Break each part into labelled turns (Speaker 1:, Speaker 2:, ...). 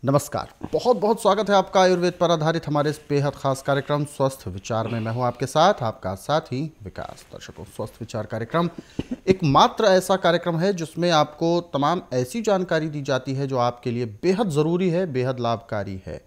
Speaker 1: नमस्कार, बहुत बहुत स्वागत है आपका आयुर्वेद पर आधारित हमारे इस बेहद खास कार्यक्रम स्वस्थ विचार में। मैं हूं आपके साथ आपका साथी विकास। दर्शकों, स्वस्थ विचार कार्यक्रम एकमात्र ऐसा कार्यक्रम है जिसमें आपको तमाम ऐसी जानकारी दी जाती है जो आपके लिए बेहद ज़रूरी है, बेहद लाभकारी है।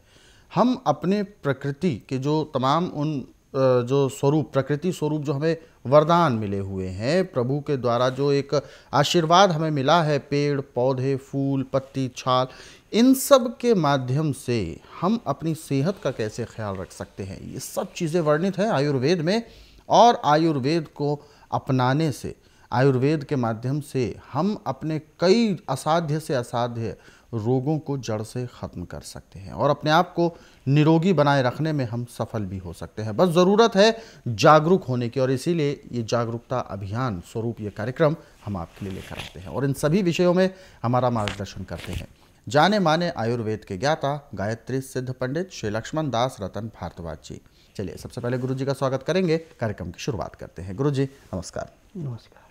Speaker 1: हम अपने प्रकृति के जो तमाम उन जो स्वरूप, प्रकृति स्वरूप जो हमें वरदान मिले हुए हैं, प्रभु के द्वारा जो एक आशीर्वाद हमें मिला है, पेड़ पौधे, फूल, पत्ती, छाल, इन सब के माध्यम से हम अपनी सेहत का कैसे ख्याल रख सकते हैं, ये सब चीज़ें वर्णित हैं आयुर्वेद में। और आयुर्वेद को अपनाने से, आयुर्वेद के माध्यम से हम अपने कई असाध्य से असाध्य रोगों को जड़ से ख़त्म कर सकते हैं और अपने आप को निरोगी बनाए रखने में हम सफल भी हो सकते हैं। बस ज़रूरत है जागरूक होने की, और इसीलिए ये जागरूकता अभियान स्वरूप ये कार्यक्रम हम आपके लिए लेकर आते हैं और इन सभी विषयों में हमारा मार्गदर्शन करते हैं जाने माने आयुर्वेद के ज्ञाता गायत्री सिद्ध पंडित श्री लक्ष्मण दास रतन भारद्वाज जी। चलिए, सबसे पहले गुरु जी का स्वागत करेंगे, कार्यक्रम की शुरुआत करते हैं। गुरु जी नमस्कार।
Speaker 2: नमस्कार।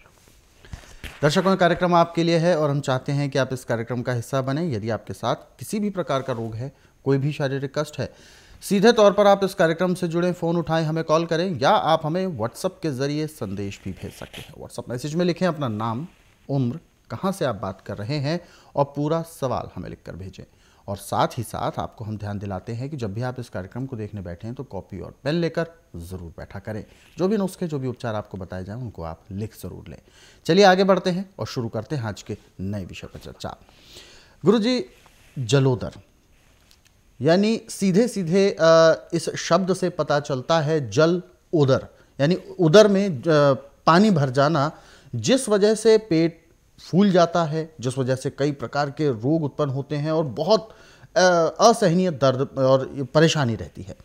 Speaker 1: दर्शकों, कार्यक्रम आपके लिए है और हम चाहते हैं कि आप इस कार्यक्रम का हिस्सा बने। यदि आपके साथ किसी भी प्रकार का रोग है, कोई भी शारीरिक कष्ट है, सीधे तौर पर आप इस कार्यक्रम से जुड़े, फ़ोन उठाएं, हमें कॉल करें, या आप हमें व्हाट्सएप के ज़रिए संदेश भी भेज सकते हैं। व्हाट्सएप मैसेज में लिखें अपना नाम, उम्र, कहाँ से आप बात कर रहे हैं और पूरा सवाल हमें लिखकर भेजें। और साथ ही साथ आपको हम ध्यान दिलाते हैं कि जब भी आप इस कार्यक्रम को देखने बैठे हैं तो कॉपी और पेन लेकर ज़रूर बैठा करें। जो भी नुस्खे, जो भी उपचार आपको बताए जाएं, उनको आप लिख ज़रूर लें। चलिए आगे बढ़ते हैं और शुरू करते हैं आज के नए विषय पर चर्चा। गुरु जी, जलोदर यानी सीधे सीधे इस शब्द से पता चलता है जल उदर, यानी उदर में पानी भर जाना, जिस वजह से पेट फूल जाता है, जिस वजह से कई प्रकार के रोग उत्पन्न होते हैं और बहुत असहनीय दर्द और परेशानी रहती है।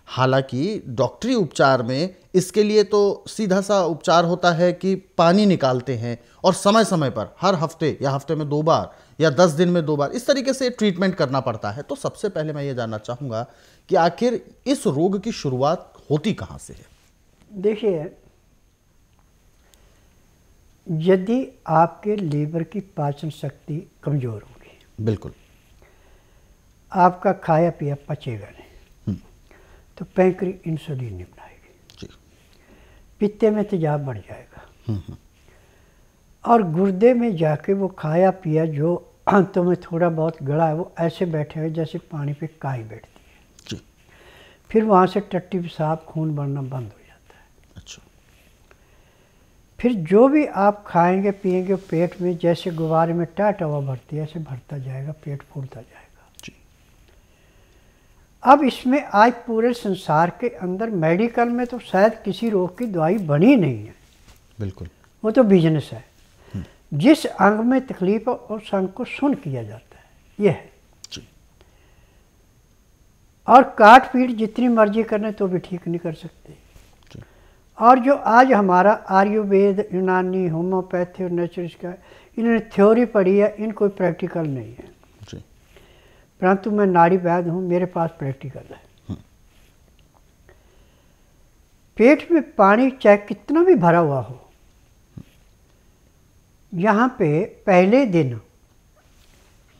Speaker 1: हालांकि डॉक्टरी उपचार में इसके लिए तो सीधा सा उपचार होता है कि पानी निकालते हैं और समय समय पर, हर हफ्ते या हफ्ते में 2 बार या 10 दिन में 2 बार, इस तरीके से ट्रीटमेंट करना पड़ता है। तो सबसे पहले मैं ये जानना चाहूँगा कि आखिर इस रोग की शुरुआत होती कहाँ से है?
Speaker 2: देखिए, यदि आपके लीवर की पाचन शक्ति कमज़ोर होगी,
Speaker 1: बिल्कुल,
Speaker 2: आपका खाया पिया पचेगा नहीं, तो पैंक्री इंसुलिन नहीं बनाएगी, पित्ते में तेजाब बढ़ जाएगा और गुर्दे में जाके वो खाया पिया जो अंतों में थोड़ा बहुत गड़ा है, वो ऐसे बैठे जैसे पानी पे काई बैठती है। फिर वहाँ से टट्टी पेशाब, खून बढ़ना बंद हो जाता है।
Speaker 1: अच्छा।
Speaker 2: फिर जो भी आप खाएंगे पिएंगे, पेट में जैसे गुब्बारे में टाट हवा भरती है, ऐसे भरता जाएगा, पेट फूलता जाएगा
Speaker 1: जी।
Speaker 2: अब इसमें आज पूरे संसार के अंदर मेडिकल में तो शायद किसी रोग की दवाई बनी नहीं है।
Speaker 1: बिल्कुल, वो
Speaker 2: तो बिजनेस है। जिस अंग में तकलीफ हो उस अंग को सुन किया जाता है, यह है
Speaker 1: जी।
Speaker 2: और काट पीट जितनी मर्जी करने तो भी ठीक नहीं कर सकते। और जो आज हमारा आयुर्वेद, यूनानी, होम्योपैथी और नेचुरल्स का, इन्होंने थ्योरी पढ़ी है, इन कोई प्रैक्टिकल नहीं है
Speaker 1: जी।
Speaker 2: परंतु मैं नाड़ी वैद्य हूँ, मेरे पास प्रैक्टिकल है। पेट में पानी चाहे कितना भी भरा हुआ हो, यहाँ पे पहले दिन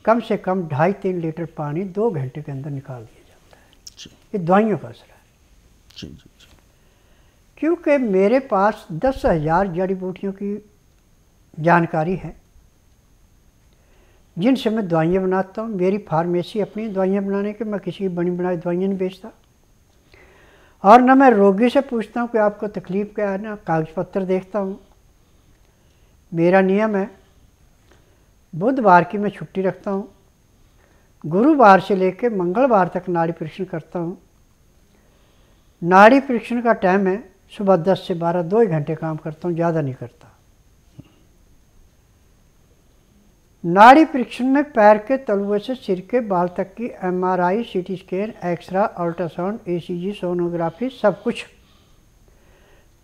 Speaker 2: कम से कम 2.5-3 लीटर पानी 2 घंटे के अंदर निकाल दिया जाता है। ये दवाइयों का असर है।
Speaker 1: जी जी जी।
Speaker 2: क्योंकि मेरे पास 10,000 जड़ी बूटियों की जानकारी है जिनसे मैं दवाइयाँ बनाता हूँ। मेरी फार्मेसी अपनी दवाइयाँ बनाने की, मैं किसी की बनी बनाई दवाइयाँ नहीं बेचता। और ना मैं रोगी से पूछता हूँ कि आपको तकलीफ़ क्या है, ना कागज पत्र देखता हूँ। मेरा नियम है, बुधवार की मैं छुट्टी रखता हूँ, गुरुवार से लेकर मंगलवार तक नाड़ी परीक्षण करता हूँ। नाड़ी परीक्षण का टाइम है सुबह 10 से 12, 2 घंटे काम करता हूँ, ज़्यादा नहीं करता। नाड़ी परीक्षण में पैर के तलुए से सिर के बाल तक की MRI, CT scan, x-ray, ultrasound, ECG, sonography, सब कुछ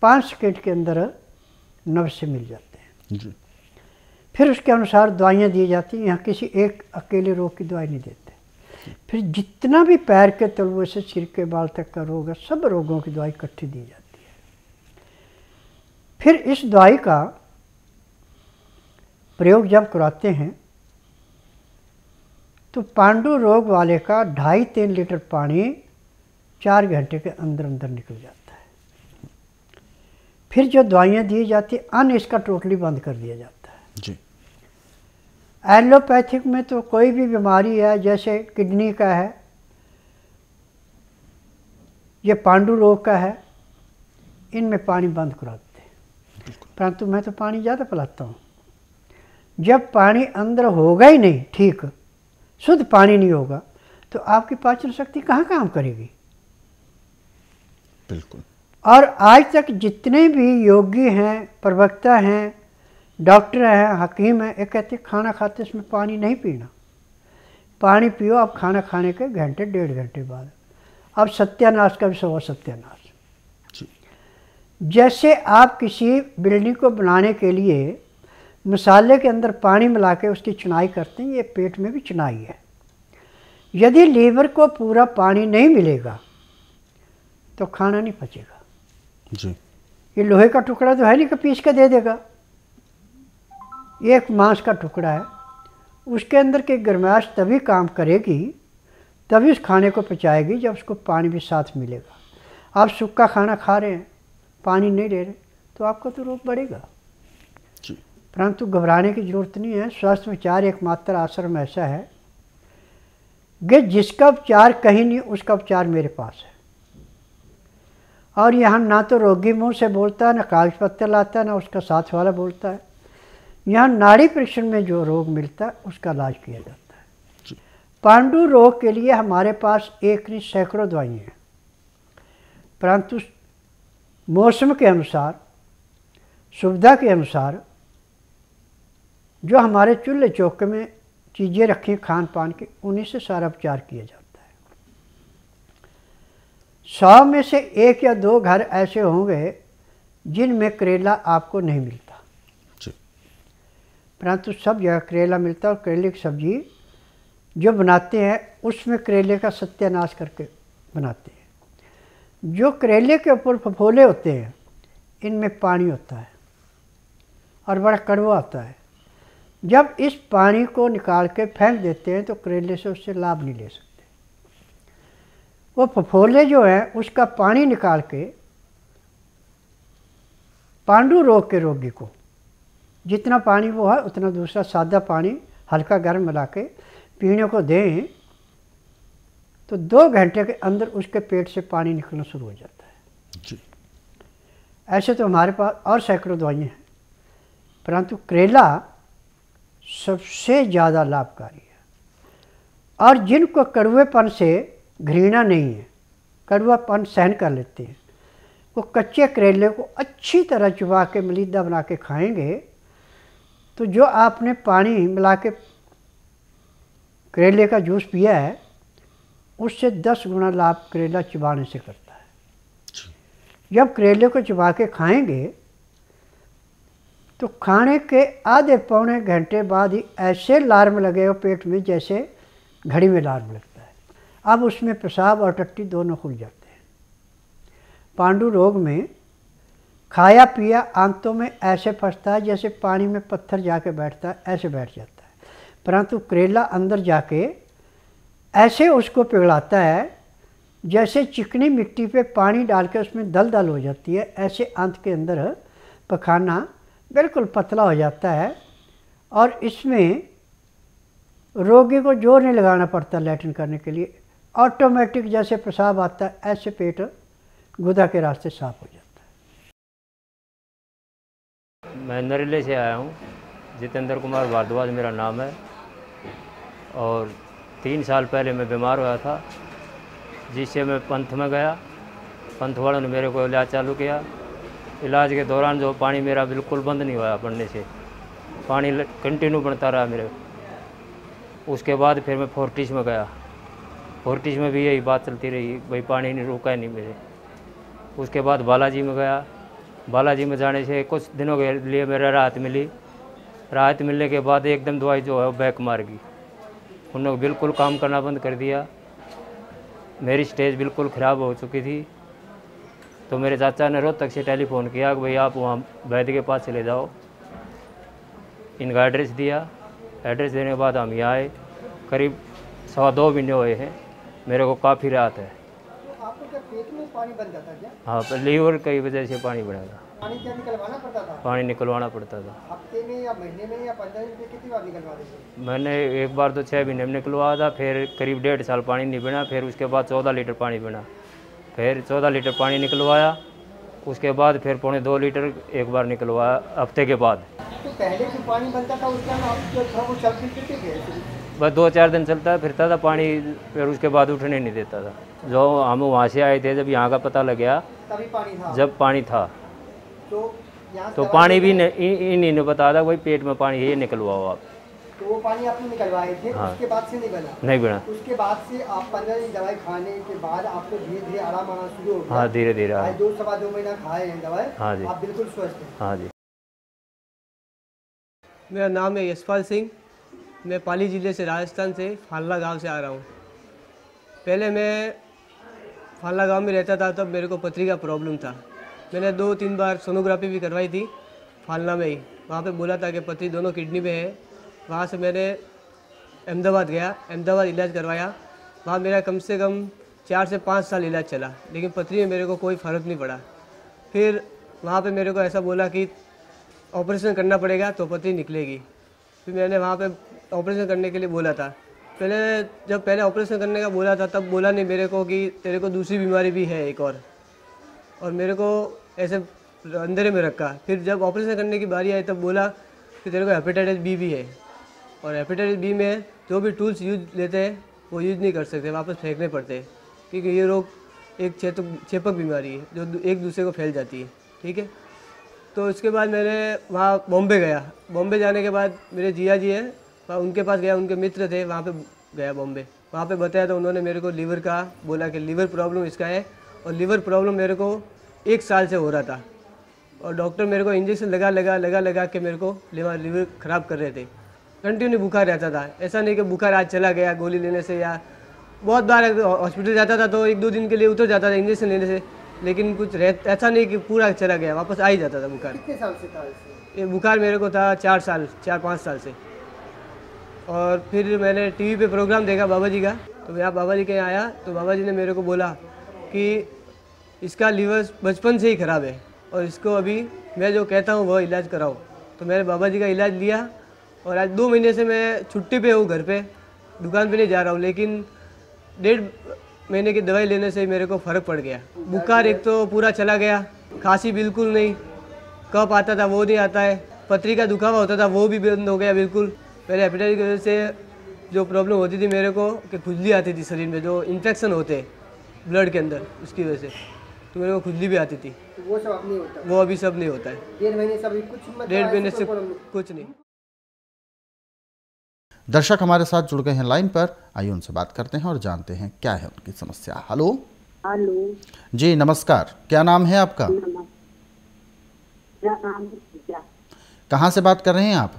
Speaker 2: 5 सेकंड के अंदर नब्ज से मिल जाते हैं
Speaker 1: जी।
Speaker 2: फिर उसके अनुसार दवाइयाँ दी जाती हैं। यहाँ किसी एक अकेले रोग की दवाई नहीं देते। फिर जितना भी पैर के तलुए से सिर के बाल तक का रोग है, सब रोगों की दवाई इकट्ठी दी जाती है। फिर इस दवाई का प्रयोग जब कराते हैं तो पांडु रोग वाले का 2.5-3 लीटर पानी 4 घंटे के अंदर अंदर निकल जाता है। फिर जो दवाइयाँ दी जाती अन्न इसका टोटली बंद कर दिया जाता है
Speaker 1: जी।
Speaker 2: एलोपैथिक में तो कोई भी बीमारी है, जैसे किडनी का है, ये पांडु रोग का है, इनमें पानी बंद कराते हैं। परंतु मैं तो पानी ज़्यादा पिलाता हूँ। जब पानी अंदर होगा ही नहीं, ठीक शुद्ध पानी नहीं होगा, तो आपकी पाचन शक्ति कहाँ काम करेगी।
Speaker 1: बिल्कुल। और
Speaker 2: आज तक जितने भी योगी हैं, प्रवक्ता हैं, डॉक्टर हैं, हकीम हैं, ये कहते खाना खाते इसमें पानी नहीं पीना, पानी पियो आप खाना खाने के घंटे 1.5 घंटे बाद। अब सत्यानाश का भी सवा सत्यानाश। जैसे आप किसी बिल्डिंग को बनाने के लिए मसाले के अंदर पानी मिला के उसकी चुनाई करते हैं, ये पेट में भी चुनाई है। यदि लीवर को पूरा पानी नहीं मिलेगा तो खाना नहीं पचेगा
Speaker 1: जी।
Speaker 2: ये लोहे का टुकड़ा तो है नहीं कि पीस के दे देगा। एक मांस का टुकड़ा है, उसके अंदर की गर्माश तभी काम करेगी, तभी उस खाने को पचाएगी जब उसको पानी भी साथ मिलेगा। आप सूखा खाना खा रहे हैं, पानी नहीं ले रहे, तो आपका तो रोग बढ़ेगा। परंतु घबराने की ज़रूरत नहीं है। स्वास्थ्य विचार एकमात्र आश्रम ऐसा है कि जिसका उपचार कहीं नहीं, उसका उपचार मेरे पास है। और यहाँ ना तो रोगी मुंह से बोलता है, ना कागज पत्तर लाता है, ना उसका साथ वाला बोलता है। यहाँ नाड़ी परीक्षण में जो रोग मिलता है उसका इलाज किया जाता है। पांडु रोग के लिए हमारे पास एक नहीं सैकड़ों दवाइयाँ हैं, परंतु मौसम के अनुसार, सुविधा के अनुसार जो हमारे चूल्हे चौके में चीज़ें रखी खान पान की, उन्हीं से सारा उपचार किया जाता है। 100 में से 1 या 2 घर ऐसे होंगे जिनमें करेला आपको नहीं मिलता, परंतु सब जगह करेला मिलता है। और करेले की सब्जी जो बनाते हैं उसमें करेले का सत्यानाश करके बनाते हैं। जो करेले के ऊपर फफोले होते हैं, इनमें पानी होता है और बड़ा कड़वा होता है। जब इस पानी को निकाल के फेंक देते हैं तो करेले से उससे लाभ नहीं ले सकते। वो फफोले जो हैं उसका पानी निकाल के पांडु रोग के रोगी को जितना पानी वो है उतना दूसरा सादा पानी हल्का गर्म मिला के पीने को दें, तो 2 घंटे के अंदर उसके पेट से पानी निकलना शुरू हो जाता है जी। ऐसे तो हमारे पास और सैकड़ों दवाइयाँ हैं, परंतु करेला सबसे ज़्यादा लाभकारी है। और जिनको कड़वेपन से घृणा नहीं है, कड़वापन सहन कर लेते हैं, वो कच्चे करेले को अच्छी तरह चबा के मलीदा बना के खाएंगे, तो जो आपने पानी मिला के करेले का जूस पिया है उससे 10 गुना लाभ करेला चबाने से करता है। जब करेले को चबा के खाएंगे तो खाने के आधे पौने घंटे बाद ही ऐसे लार्म लगे हो पेट में जैसे घड़ी में लार्म लगता है। अब उसमें पेशाब और टट्टी दोनों खुल जाते हैं। पांडु रोग में खाया पिया आंतों में ऐसे फंसता है जैसे पानी में पत्थर जाके बैठता है, ऐसे बैठ जाता है। परंतु करेला अंदर जाके ऐसे उसको पिघलाता है जैसे चिकनी मिट्टी पे पानी डाल के उसमें दल दल हो जाती है, ऐसे आंत के अंदर पखाना बिल्कुल पतला हो जाता है। और इसमें रोगी को जोर नहीं लगाना पड़ता लैट्रिन करने के लिए, ऑटोमेटिक जैसे पेशाब आता है ऐसे पेट गुदा के रास्ते साफ हो जाता है।
Speaker 3: मैं नरेले से आया हूँ, जितेंद्र कुमार भारद्वाज मेरा नाम है। और 3 साल पहले मैं बीमार हुआ था, जिससे मैं पंथ में गया। पंथ वालों ने मेरे को इलाज चालू किया। इलाज के दौरान जो पानी मेरा बिल्कुल बंद नहीं हुआ बढ़ने से, पानी कंटिन्यू बढ़ता रहा मेरे। उसके बाद फिर मैं फोर्टिस में गया। फोर्टिस में भी यही बात चलती रही, भाई पानी नहीं रुका ही नहीं मेरे। उसके बाद बालाजी में गया। बालाजी में जाने से कुछ दिनों के लिए मेरा राहत मिली। राहत मिलने के बाद एकदम दवाई जो है वो बैक मार गई। उन्होंने बिल्कुल काम करना बंद कर दिया। मेरी स्टेज बिल्कुल ख़राब हो चुकी थी। तो मेरे चाचा ने रोहतक से टेलीफोन किया कि भाई आप वहाँ वैद्य के पास चले जाओ। इनका एड्रेस दिया। एड्रेस देने के बाद हम यहाँ आए। करीब 2.25 महीने हुए हैं, मेरे को काफ़ी राहत है।
Speaker 2: आपको क्या पेट में पानी बन जाता क्या?
Speaker 3: हाँ, पर लीवर की वजह से पानी बना था।
Speaker 2: पानी क्या निकलवाना पड़ता था?
Speaker 3: पानी निकलवाना पड़ता था।
Speaker 2: हफ्ते में या महीने में या 15 दिन में कितनी बार निकलवा देते?
Speaker 3: मैंने एक बार तो 6 महीने में निकलवाया था, फिर करीब 1.5 साल पानी नहीं बना, फिर उसके बाद 14 लीटर पानी बना, फिर 14 लीटर पानी निकलवाया, उसके बाद फिर 2.25 लीटर एक बार निकलवाया हफ्ते के बाद।
Speaker 2: तो पहले जो पानी बनता था उसका आप जो था वो चल फिरते थे?
Speaker 3: बस 2-4 दिन चलता फिरता था पानी, फिर उसके बाद उठने नहीं देता था। जो हम वहाँ से आए थे, जब यहाँ का पता लग गया
Speaker 2: तभी पानी था?
Speaker 3: जब पानी था
Speaker 2: तो यहाँ
Speaker 3: तो पानी भी इन्हीं ने बताया था भाई पेट में पानी है, निकलवाओ आप।
Speaker 2: तो वो पानी आपने निकलवाए थे?
Speaker 3: हाँ।
Speaker 2: उसके बाद से नहीं बना?
Speaker 3: नहीं बना।
Speaker 2: उसके बाद से आप 15 दिन दवाई खाने के बाद आपको धीरे धीरे आराम आना शुरू हो गया?
Speaker 3: हाँ, धीरे धीरे।
Speaker 2: आज 2-2.25 महीना खाए हैं दवाई?
Speaker 3: हाँ जी।
Speaker 2: आप बिल्कुल स्वस्थ हैं?
Speaker 3: हाँ जी।
Speaker 4: मेरा नाम है यशपाल सिंह, मैं पाली ज़िले से राजस्थान से फालना गांव से आ रहा हूँ। पहले मैं फालना गांव में रहता था, तब मेरे को पथरी का प्रॉब्लम था। मैंने 2-3 बार सोनोग्राफी भी करवाई थी फालना में ही। वहाँ पे बोला था कि पथरी दोनों किडनी में है। वहाँ से मैंने अहमदाबाद गया, अहमदाबाद इलाज करवाया। वहाँ मेरा कम से कम 4 से 5 साल इलाज चला, लेकिन पथरी में मेरे को कोई फ़र्क नहीं पड़ा। फिर वहाँ पे मेरे को ऐसा बोला कि ऑपरेशन करना पड़ेगा तो पथरी निकलेगी। फिर मैंने वहाँ पे ऑपरेशन करने के लिए बोला था। पहले ऑपरेशन करने का बोला था, तब बोला नहीं मेरे को कि तेरे को दूसरी बीमारी भी है एक और मेरे को ऐसे अंधेरे में रखा। फिर जब ऑपरेशन करने की बारी आई तब बोला कि तेरे को हेपेटाइटिस बी भी है, और हेपेटाइटिस बी में जो भी टूल्स यूज लेते हैं वो यूज नहीं कर सकते, वापस फेंकने पड़ते हैं, क्योंकि ये रोग एक चेपक बीमारी है जो एक दूसरे को फैल जाती है। ठीक है, तो इसके बाद मैंने वहाँ बॉम्बे गया। बॉम्बे जाने के बाद मेरे जिया जी हैं, उनके पास गया, उनके मित्र थे, वहाँ पे गया बॉम्बे। वहाँ पे बताया तो उन्होंने मेरे को लीवर का बोला कि लीवर प्रॉब्लम इसका है, और लीवर प्रॉब्लम मेरे को 1 साल से हो रहा था, और डॉक्टर मेरे को इंजेक्शन लगा के मेरे को लीवर ख़राब कर रहे थे। कंटिन्यू बुखार रहता था, ऐसा नहीं कि बुखार आज चला गया गोली लेने से, या बहुत बार हॉस्पिटल जाता था तो 1-2 दिन के लिए उतर जाता था इंजेक्शन लेने से, लेकिन कुछ ऐसा नहीं कि पूरा चला गया, वापस आ ही जाता था बुखार।
Speaker 2: कितने साल से था इसे?
Speaker 4: ये बुखार मेरे को था 4-5 साल से। और फिर मैंने टीवी पे प्रोग्राम देखा बाबा जी का, तो मैं बाबा जी के यहाँ आया तो बाबा जी ने मेरे को बोला कि इसका लीवर बचपन से ही ख़राब है और इसको अभी मैं जो कहता हूँ वह इलाज कराओ। तो मैंने बाबा जी का इलाज लिया, और आज 2 महीने से मैं छुट्टी पे हूँ, घर पे, दुकान पे नहीं जा रहा हूँ, लेकिन 1.5 महीने की दवाई लेने से मेरे को फ़र्क पड़ गया। बुखार एक तो पूरा चला गया, खांसी बिल्कुल नहीं, कफ आता था वो नहीं आता है, पथरी का दुखावा होता था वो भी बंद हो गया बिल्कुल। पहले हेपेटाइटिस की वजह से जो प्रॉब्लम होती थी मेरे को कि खुजली आती थी शरीर में, जो इन्फेक्शन होते हैं ब्लड के अंदर, उसकी वजह से तो मेरे को खुजली भी आती थी।
Speaker 2: वो सब अब नहीं होता?
Speaker 4: वो अभी सब नहीं होता है।
Speaker 2: 1.5 महीने से अभी कुछ
Speaker 4: 1.5 महीने से कुछ नहीं।
Speaker 1: दर्शक हमारे साथ जुड़ गए हैं लाइन पर, आइए उनसे बात करते हैं और जानते हैं क्या है उनकी समस्या। हेलो।
Speaker 5: हेलो
Speaker 1: जी नमस्कार, क्या नाम है आपका? कहाँ से बात कर रहे हैं आप?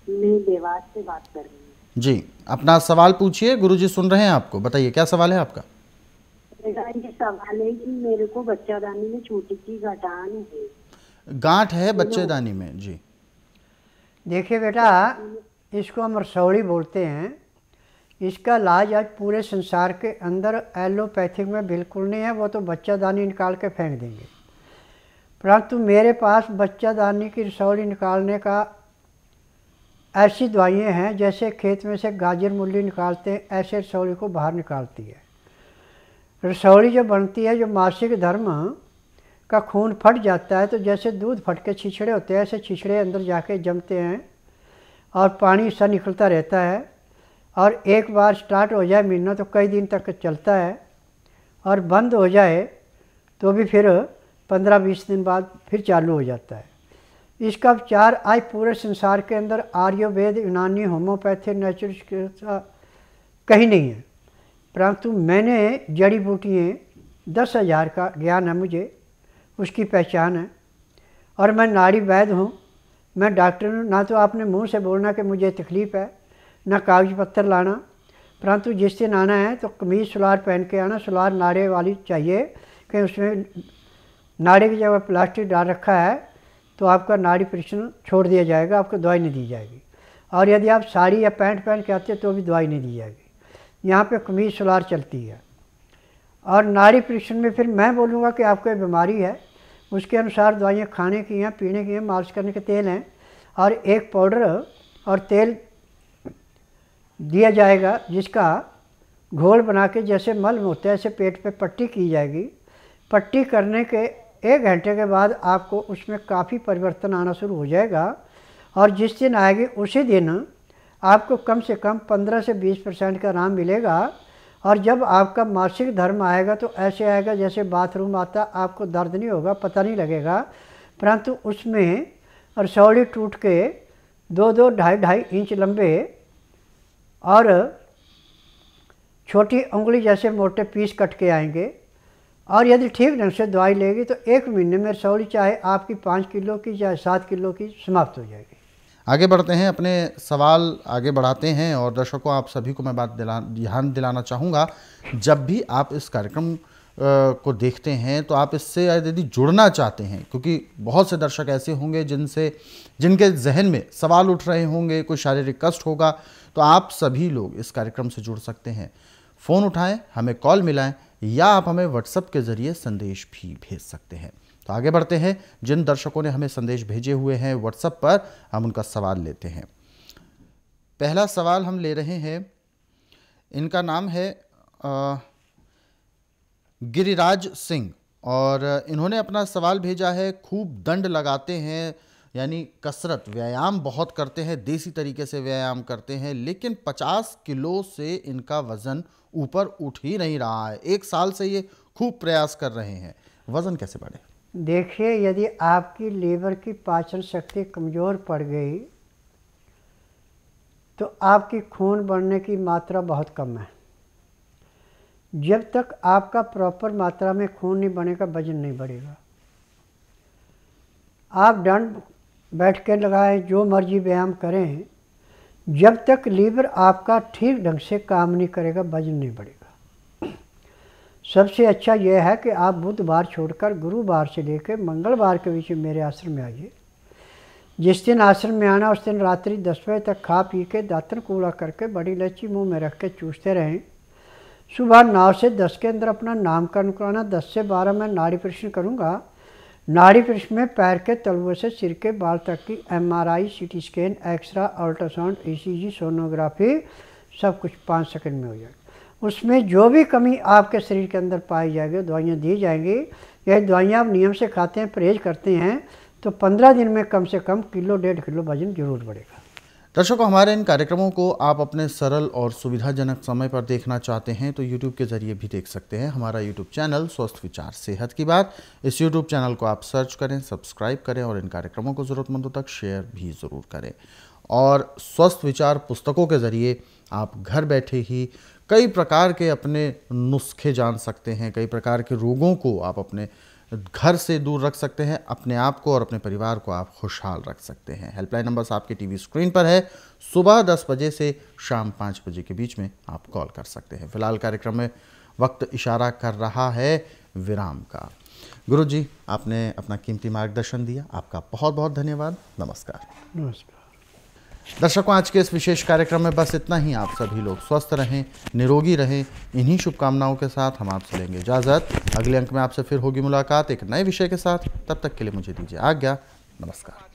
Speaker 5: मैं देवास से बात कर रही हूँ।
Speaker 1: जी, अपना सवाल पूछिए, गुरुजी सुन रहे हैं आपको, बताइए क्या सवाल है आपका?
Speaker 5: मेरा ये सवाल है कि मेरे को बच्चादानी में छोटी सी गठान है।
Speaker 1: गांठ है बच्चेदानी में? जी
Speaker 2: देखिए बेटा, इसको हम रसौड़ी बोलते हैं। इसका इलाज आज पूरे संसार के अंदर एलोपैथिक में बिल्कुल नहीं है, वो तो बच्चादानी निकाल के फेंक देंगे। परंतु मेरे पास बच्चादानी की रसौड़ी निकालने का ऐसी दवाइयाँ हैं, जैसे खेत में से गाजर मूली निकालते हैं, ऐसे रसौड़ी को बाहर निकालती है। रसौड़ी जो बनती है, जो मासिक धर्म का खून फट जाता है, तो जैसे दूध फट के छिछड़े होते हैं, ऐसे छिछड़े अंदर जाके जमते हैं और पानी सा निकलता रहता है। और एक बार स्टार्ट हो जाए महीना तो कई दिन तक चलता है, और बंद हो जाए तो भी फिर 15-20 दिन बाद फिर चालू हो जाता है। इसका उपचार आज पूरे संसार के अंदर आयुर्वेद, यूनानी, होम्योपैथी, नेचुरल चिकित्सा कहीं नहीं है। परंतु मैंने जड़ी बूटियाँ 10,000 का ज्ञान है मुझे, उसकी पहचान है, और मैं नाड़ी वैद्य हूँ, मैं डॉक्टर हूँ। ना तो आपने मुंह से बोलना कि मुझे तकलीफ़ है, ना कागज पत्तर लाना, परंतु जिस दिन आना है तो कमीज़ सलवार पहन के आना। सलवार नाड़े वाली चाहिए कि उसमें नाड़े की जगह प्लास्टिक डाल रखा है, तो आपका नाड़ी परीक्षण छोड़ दिया जाएगा, आपको दवाई नहीं दी जाएगी। और यदि आप साड़ी या पैंट पहन के आते तो भी दवाई नहीं दी जाएगी। यहाँ पे कमीज सलार चलती है। और नाड़ी परीक्षण में फिर मैं बोलूँगा कि आपको ये बीमारी है, उसके अनुसार दवाइयाँ खाने की हैं, पीने की हैं, मालिश करने के तेल हैं, और एक पाउडर और तेल दिया जाएगा जिसका घोल बना के जैसे मल में होता है ऐसे पेट पे पट्टी की जाएगी। पट्टी करने के 1 घंटे के बाद आपको उसमें काफ़ी परिवर्तन आना शुरू हो जाएगा, और जिस दिन आएगी उसी दिन आपको कम से कम 15 से 20% का आराम मिलेगा। और जब आपका मासिक धर्म आएगा तो ऐसे आएगा जैसे बाथरूम आता, आपको दर्द नहीं होगा, पता नहीं लगेगा, परंतु उसमें रसौली टूट के 2-2, 2.5 इंच लंबे और छोटी उंगली जैसे मोटे पीस कट के आएंगे। और यदि ठीक ढंग से दवाई लेगी तो 1 महीने में रसौली चाहे आपकी 5 किलो की चाहे 7 किलो की समाप्त हो जाएगी।
Speaker 1: आगे बढ़ते हैं, अपने सवाल आगे बढ़ाते हैं। और दर्शकों, आप सभी को मैं ध्यान दिलाना चाहूँगा, जब भी आप इस कार्यक्रम को देखते हैं तो आप इससे यदि जुड़ना चाहते हैं, क्योंकि बहुत से दर्शक ऐसे होंगे जिनके जहन में सवाल उठ रहे होंगे, कोई शारीरिक कष्ट होगा, तो आप सभी लोग इस कार्यक्रम से जुड़ सकते हैं। फ़ोन उठाएं, हमें कॉल मिलाएं, या आप हमें व्हाट्सएप के ज़रिए संदेश भी भेज सकते हैं। तो आगे बढ़ते हैं, जिन दर्शकों ने हमें संदेश भेजे हुए हैं व्हाट्सएप पर, हम उनका सवाल लेते हैं। पहला सवाल हम ले रहे हैं, इनका नाम है गिरिराज सिंह, और इन्होंने अपना सवाल भेजा है। खूब दंड लगाते हैं, यानी कसरत व्यायाम बहुत करते हैं, देसी तरीके से व्यायाम करते हैं, लेकिन 50 किलो से इनका वज़न ऊपर उठ ही नहीं रहा है। 1 साल से ये खूब प्रयास कर रहे हैं, वज़न कैसे बढ़े?
Speaker 2: देखिए, यदि आपकी लीवर की पाचन शक्ति कमज़ोर पड़ गई तो आपकी खून बढ़ने की मात्रा बहुत कम है। जब तक आपका प्रॉपर मात्रा में खून नहीं बनेगा, वजन नहीं बढ़ेगा। आप दंड बैठ के लगाएं, जो मर्जी व्यायाम करें, जब तक लीवर आपका ठीक ढंग से काम नहीं करेगा, वजन नहीं बढ़ेगा। सबसे अच्छा यह है कि आप बुधवार छोड़कर गुरुवार से लेकर मंगलवार के बीच में मेरे आश्रम में आइए। जिस दिन आश्रम में आना उस दिन रात्रि 10 बजे तक खा पी के दातन कूड़ा करके बड़ी इलायची मुंह में रख के चूसते रहें। सुबह 9 से 10 के अंदर अपना नामकरण कराना। 10 से 12 मैं नाड़ी परीक्षण करूँगा। नाड़ी परीक्षण में पैर के तलुए से सिर के बाल तक की MRI, CT scan, x-ray, ultrasound, ECG, sonography सब कुछ 5 सेकंड में हो जाएगा। उसमें जो भी कमी आपके शरीर के अंदर पाई जाएगी दवाइयाँ दी जाएंगी। यह दवाइयाँ आप नियम से खाते हैं, परहेज करते हैं, तो 15 दिन में कम से कम 1-1.5 किलो वजन जरूर बढ़ेगा।
Speaker 1: दर्शकों, हमारे इन कार्यक्रमों को आप अपने सरल और सुविधाजनक समय पर देखना चाहते हैं तो YouTube के ज़रिए भी देख सकते हैं। हमारा YouTube चैनल स्वस्थ विचार सेहत की बात, इस YouTube चैनल को आप सर्च करें, सब्सक्राइब करें और इन कार्यक्रमों को ज़रूरतमंदों तक शेयर भी ज़रूर करें। और स्वस्थ विचार पुस्तकों के ज़रिए आप घर बैठे ही कई प्रकार के अपने नुस्खे जान सकते हैं, कई प्रकार के रोगों को आप अपने घर से दूर रख सकते हैं, अपने आप को और अपने परिवार को आप खुशहाल रख सकते हैं। हेल्पलाइन नंबर्स आपके टीवी स्क्रीन पर है। सुबह 10 बजे से शाम 5 बजे के बीच में आप कॉल कर सकते हैं। फिलहाल कार्यक्रम में वक्त इशारा कर रहा है विराम का। गुरुजी, आपने अपना कीमती मार्गदर्शन दिया, आपका बहुत बहुत धन्यवाद। नमस्कार।
Speaker 2: नमस्कार।
Speaker 1: दर्शकों, आज के इस विशेष कार्यक्रम में बस इतना ही। आप सभी लोग स्वस्थ रहें, निरोगी रहें, इन्हीं शुभकामनाओं के साथ हम आपसे लेंगे इजाज़त। अगले अंक में आपसे फिर होगी मुलाकात एक नए विषय के साथ। तब तक के लिए मुझे दीजिए आज्ञा। नमस्कार।